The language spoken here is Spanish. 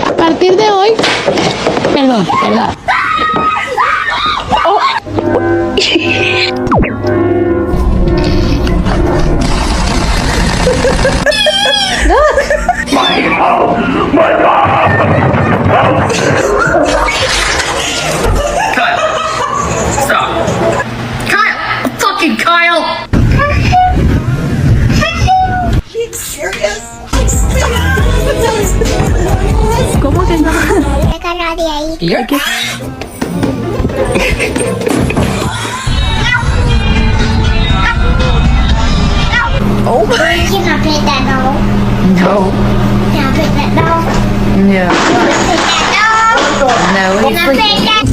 A partir de hoy, perdón. Stop. Kyle! Fucking Kyle! ¿Cómo que no? Sácala de ahí. Oh, You can play that doll. no. Can I play that doll? No. Can I play that doll? No, Can I play that